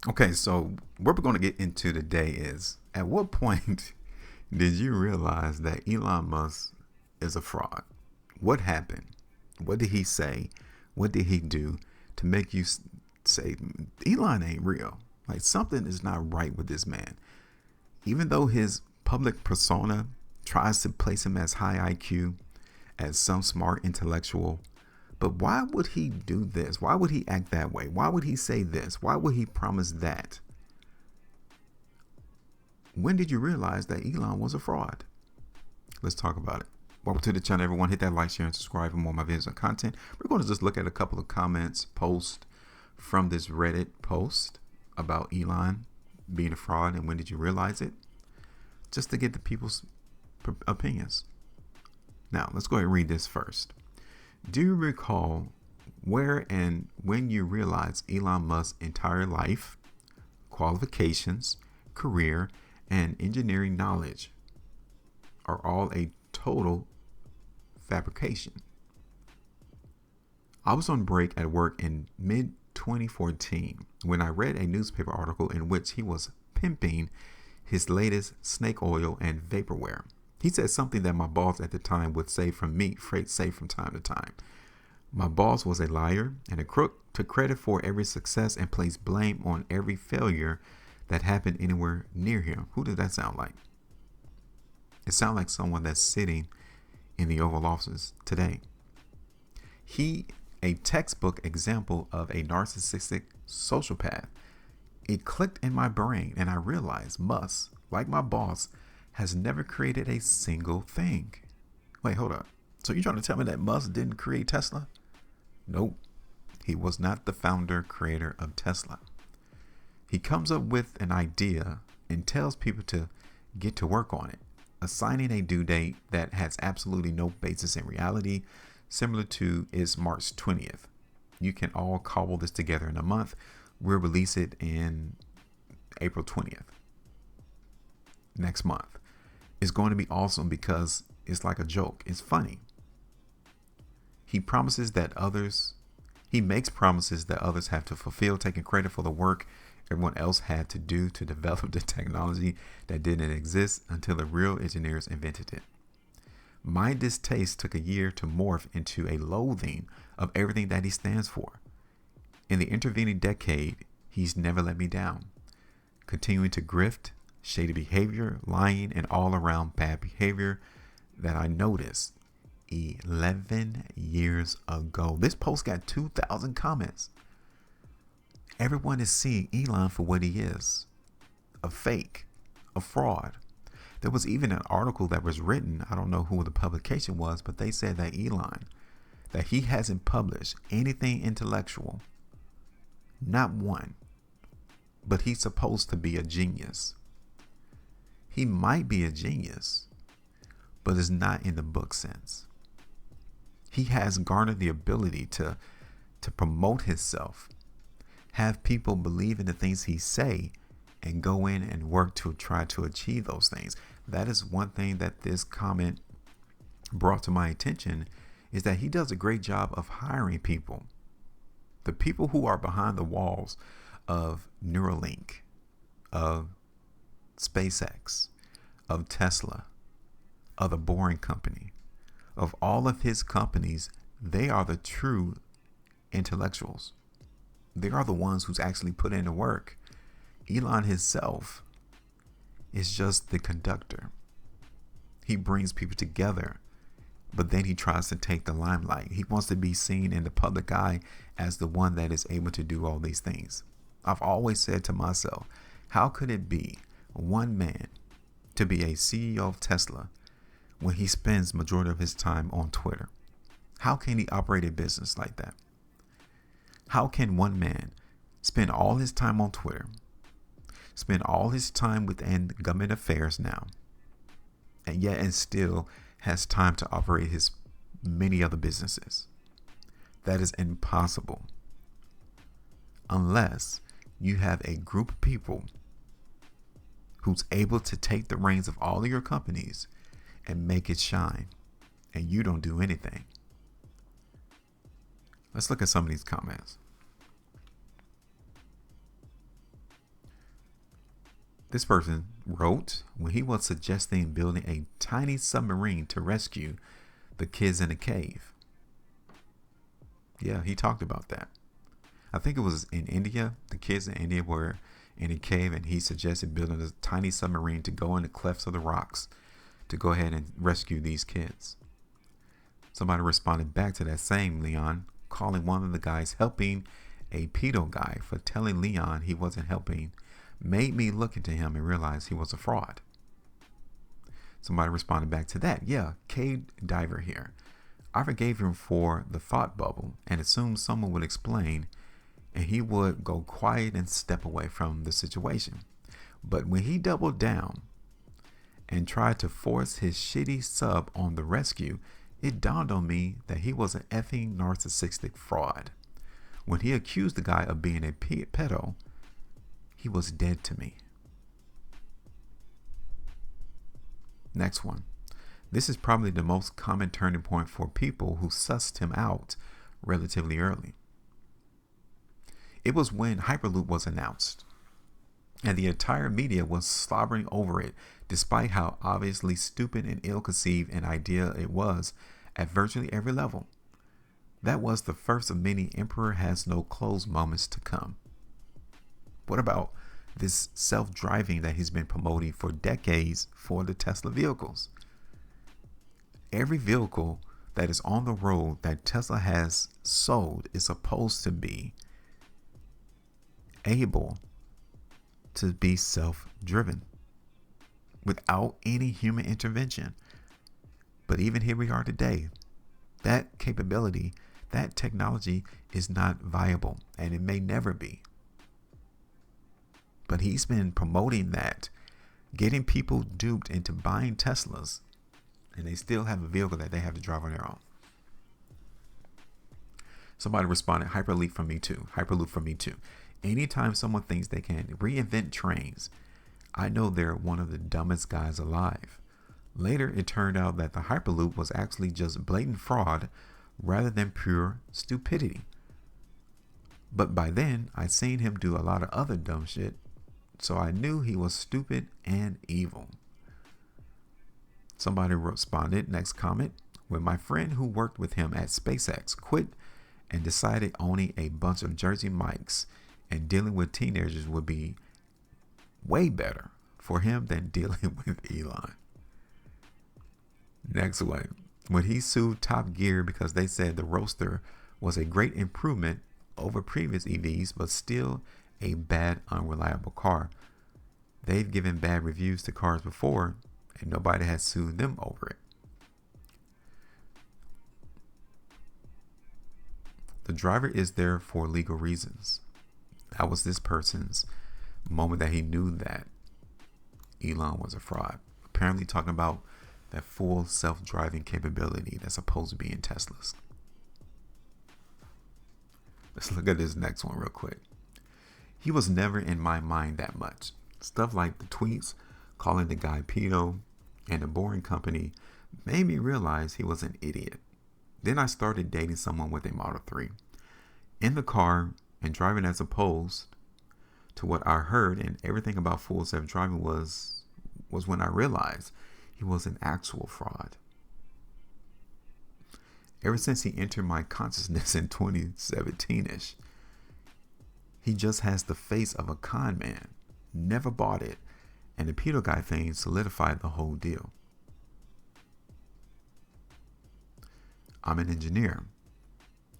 Okay, so what we're going to get into today is at what point did you realize that Elon Musk is a fraud? What happened? What did he say? What did he do to make you say Elon ain't real? Like something is not right with this man. Even though his public persona tries to place him as high IQ, as some smart intellectual, but why would he do this? Why would he act that way? Why would he say this? Why would he promise that? When did you realize that Elon was a fraud? Let's talk about it. Welcome to the channel, everyone. Hit that like, share, and subscribe for more of my videos and content. We're going to just look at a couple of comments, posts from this Reddit post about Elon being a fraud and when did you realize it? Just to get the people's opinions. Now, let's go ahead and read this first. Do you recall where and when you realized Elon Musk's entire life, qualifications, career, and engineering knowledge are all a total fabrication? I was on break at work in mid 2014 when I read a newspaper article in which he was pimping his latest snake oil and vaporware. He said something that my boss at the time would say from time to time. My boss was a liar and a crook, took credit for every success and placed blame on every failure that happened anywhere near him. Who does that sound like? It sounds like someone that's sitting in the Oval Office today. He, a textbook example of a narcissistic sociopath. It clicked in my brain and I realized Musk, like my boss, has never created a single thing. Wait, hold up. So you're trying to tell me that Musk didn't create Tesla? Nope. He was not the founder, creator of Tesla. He comes up with an idea and tells people to get to work on it, assigning a due date that has absolutely no basis in reality, similar to is March 20th. You can all cobble this together in a month. We'll release it in April 20th. Next month. It's going to be awesome because it's like a joke. It's funny. He makes promises that others have to fulfill, taking credit for the work everyone else had to do to develop the technology that didn't exist until the real engineers invented it. My distaste took a year to morph into a loathing of everything that he stands for. In the intervening decade, he's never let me down, continuing to grift, shady behavior, lying, and all around bad behavior that I noticed 11 years ago. This post got 2,000 comments. Everyone is seeing Elon for what he is, a fake, a fraud. There was even an article that was written, I don't know who the publication was, but they said that Elon, that he hasn't published anything intellectual, not one, but he's supposed to be a genius. He might be a genius, but it's not in the book sense. He has garnered the ability to promote himself, have people believe in the things he say, and go in and work to try to achieve those things. That is one thing that this comment brought to my attention, is that he does a great job of hiring people. The people who are behind the walls of Neuralink, of SpaceX, of Tesla, of the Boring Company, of all of his companies, they are the true intellectuals. They are the ones who's actually put in the work. Elon himself is just the conductor. He brings people together, but then he tries to take the limelight. He wants to be seen in the public eye as the one that is able to do all these things. I've always said to myself, how could it be one man to be a CEO of Tesla when he spends majority of his time on Twitter? How can he operate a business like that? How can one man spend all his time on Twitter, spend all his time within government affairs now, and still has time to operate his many other businesses? That is impossible unless you have a group of people who's able to take the reins of all of your companies and make it shine, and you don't do anything. Let's look at some of these comments. This person wrote when he was suggesting building a tiny submarine to rescue the kids in a cave. Yeah, he talked about that. I think it was in India. The kids in India were in a cave, and he suggested building a tiny submarine to go in the clefts of the rocks to go ahead and rescue these kids. Somebody responded back to that same Leon, calling one of the guys helping a pedo guy for telling Leon he wasn't helping, made me look into him and realize he was a fraud. Somebody responded back to that. Yeah, cave diver here. I forgave him for the thought bubble and assumed someone would explain, and he would go quiet and step away from the situation. But when he doubled down and tried to force his shitty sub on the rescue, it dawned on me that he was an effing narcissistic fraud. When he accused the guy of being a pedo, he was dead to me. Next one. This is probably the most common turning point for people who sussed him out relatively early. It was when Hyperloop was announced, and the entire media was slobbering over it, despite how obviously stupid and ill-conceived an idea it was at virtually every level. That was the first of many Emperor has no clothes moments to come. What about this self-driving that he's been promoting for decades for the Tesla vehicles? Every vehicle that is on the road that Tesla has sold is supposed to be able to be self-driven without any human intervention. But even here we are today, that capability, that technology is not viable, and it may never be. But he's been promoting that, getting people duped into buying Teslas, and they still have a vehicle that they have to drive on their own. Somebody responded, Hyperloop from me too. Hyperloop from me too. Anytime someone thinks they can reinvent trains, I know they're one of the dumbest guys alive. Later, it turned out that the Hyperloop was actually just blatant fraud rather than pure stupidity. But by then, I'd seen him do a lot of other dumb shit, so I knew he was stupid and evil. Somebody responded, next comment, when my friend who worked with him at SpaceX quit and decided owning a bunch of Jersey Mikes and dealing with teenagers would be way better for him than dealing with Elon. Next one, when he sued Top Gear because they said the Roadster was a great improvement over previous EVs, but still a bad, unreliable car. They've given bad reviews to cars before, and nobody has sued them over it. The driver is there for legal reasons. That was this person's moment that he knew that Elon was a fraud. Apparently talking about that full self-driving capability that's supposed to be in Teslas. Let's look at this next one real quick. He was never in my mind that much. Stuff like the tweets calling the guy pedo and the Boring Company made me realize he was an idiot. Then I started dating someone with a Model 3. In the car and driving as opposed to what I heard and everything about full self-driving was when I realized he was an actual fraud. Ever since he entered my consciousness in 2017-ish, he just has the face of a con man. Never bought it, and the pedo guy thing solidified the whole deal. I'm an engineer.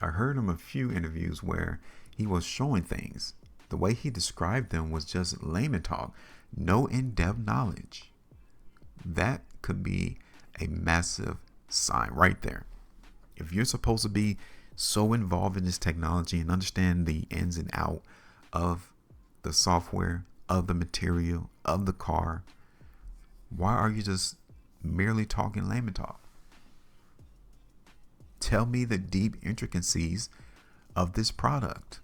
I heard him a few interviews where he was showing things. The way he described them was just layman talk, no in-depth knowledge. That could be a massive sign right there. If you're supposed to be so involved in this technology and understand the ins and out of the software, of the material, of the car, why are you just merely talking layman talk? Tell me the deep intricacies of this product.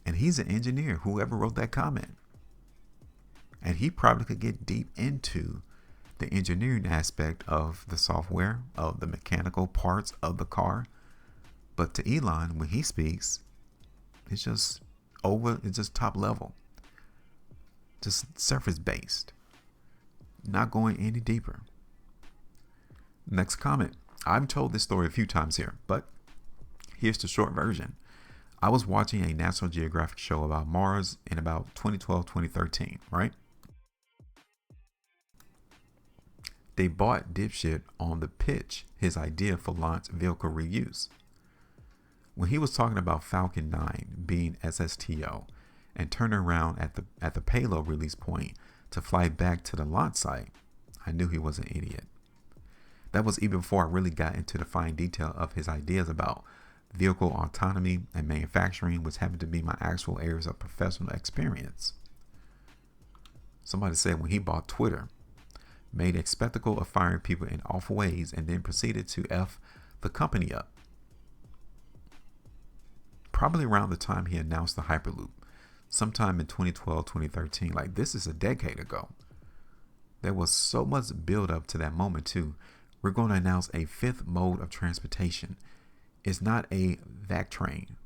And he's an engineer, whoever wrote that comment. And he probably could get deep into the engineering aspect of the software, of the mechanical parts of the car. But to Elon, when he speaks, it's just top level. just surface based, not going any deeper. Next comment. I've told this story a few times here, but here's the short version. I was watching a National Geographic show about Mars in about 2012, 2013, right? They bought dipshit on the pitch his idea for launch vehicle reuse. When he was talking about Falcon 9 being SSTO and turning around at the payload release point to fly back to the launch site, I knew he was an idiot. That was even before I really got into the fine detail of his ideas about vehicle autonomy and manufacturing, which happened to be my actual areas of professional experience. Somebody said when he bought Twitter, made a spectacle of firing people in awful ways, and then proceeded to F the company up. Probably around the time he announced the Hyperloop, sometime in 2012, 2013, like this is a decade ago. There was so much build up to that moment too. We're going to announce a fifth mode of transportation. It's not a vac train.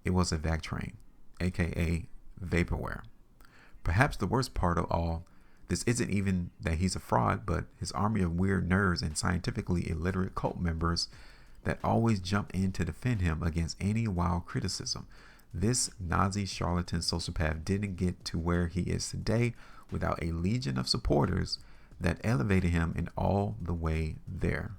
It was a vac train, aka vaporware. Perhaps the worst part of all, this isn't even that he's a fraud, but his army of weird nerds and scientifically illiterate cult members that always jump in to defend him against any wild criticism. This Nazi charlatan sociopath didn't get to where he is today without a legion of supporters that elevated him in all the way there.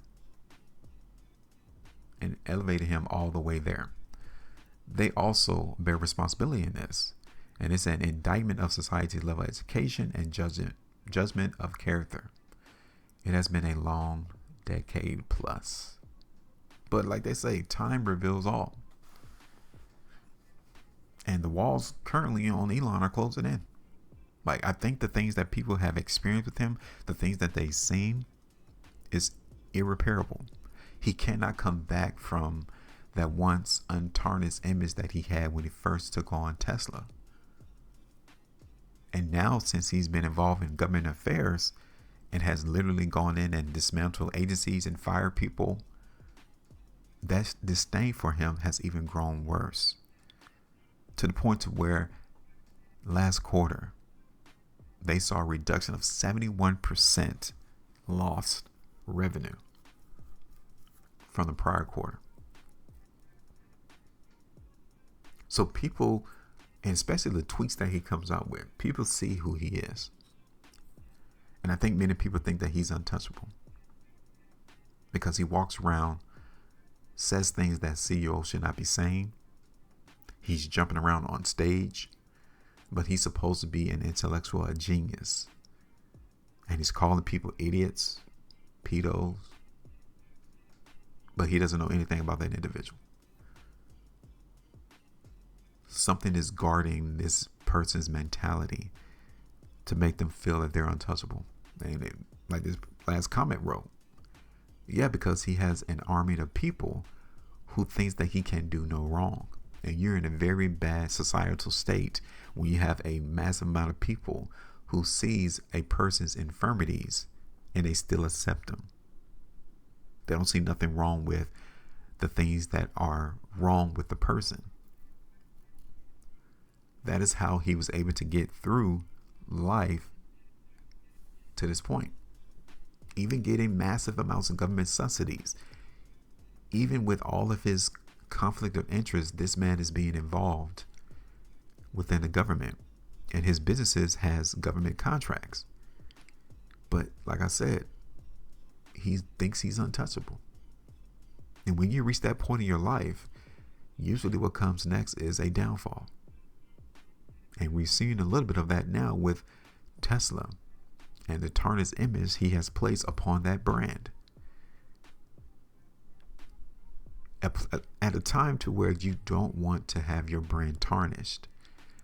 They also bear responsibility in this, and it's an indictment of society's level of education and judgment of character. It has been a long decade plus. But like they say, time reveals all. And the walls currently on Elon are closing in. Like, I think the things that people have experienced with him, the things that they've seen, is irreparable. He cannot come back from that once untarnished image that he had when he first took on Tesla. And now, since he's been involved in government affairs and has literally gone in and dismantled agencies and fired people, that disdain for him has even grown worse. To the point to where last quarter, they saw a reduction of 71% lost revenue from the prior quarter. So people, and especially the tweets that he comes out with, people see who he is. And I think many people think that he's untouchable because he walks around, says things that CEOs should not be saying. He's jumping around on stage, but he's supposed to be an intellectual, a genius. And he's calling people idiots, pedos, but he doesn't know anything about that individual. Something is guarding this person's mentality to make them feel that they're untouchable. And like this last comment wrote, yeah, because he has an army of people who thinks that he can do no wrong. And you're in a very bad societal state when you have a massive amount of people who sees a person's infirmities and they still accept them. They don't see nothing wrong with the things that are wrong with the person. That is how he was able to get through life to this point. Even getting massive amounts of government subsidies. Even with all of his conflict of interest, this man is being involved within the government, and his businesses has government contracts. But like I said, he thinks he's untouchable. And when you reach that point in your life, usually what comes next is a downfall. And we've seen a little bit of that now with Tesla and the tarnished image he has placed upon that brand. At a time to where you don't want to have your brand tarnished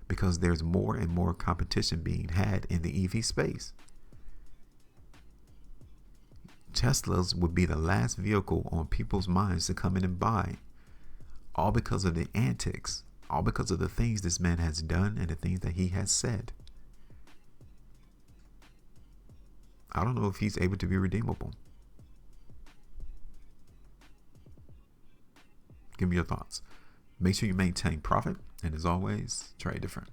because there's more and more competition being had in the EV space. Teslas would be the last vehicle on people's minds to come in and buy, all because of the antics, all because of the things this man has done and the things that he has said. I don't know if he's able to be redeemable. Give me your thoughts. Make sure you maintain profit, and as always, trade different.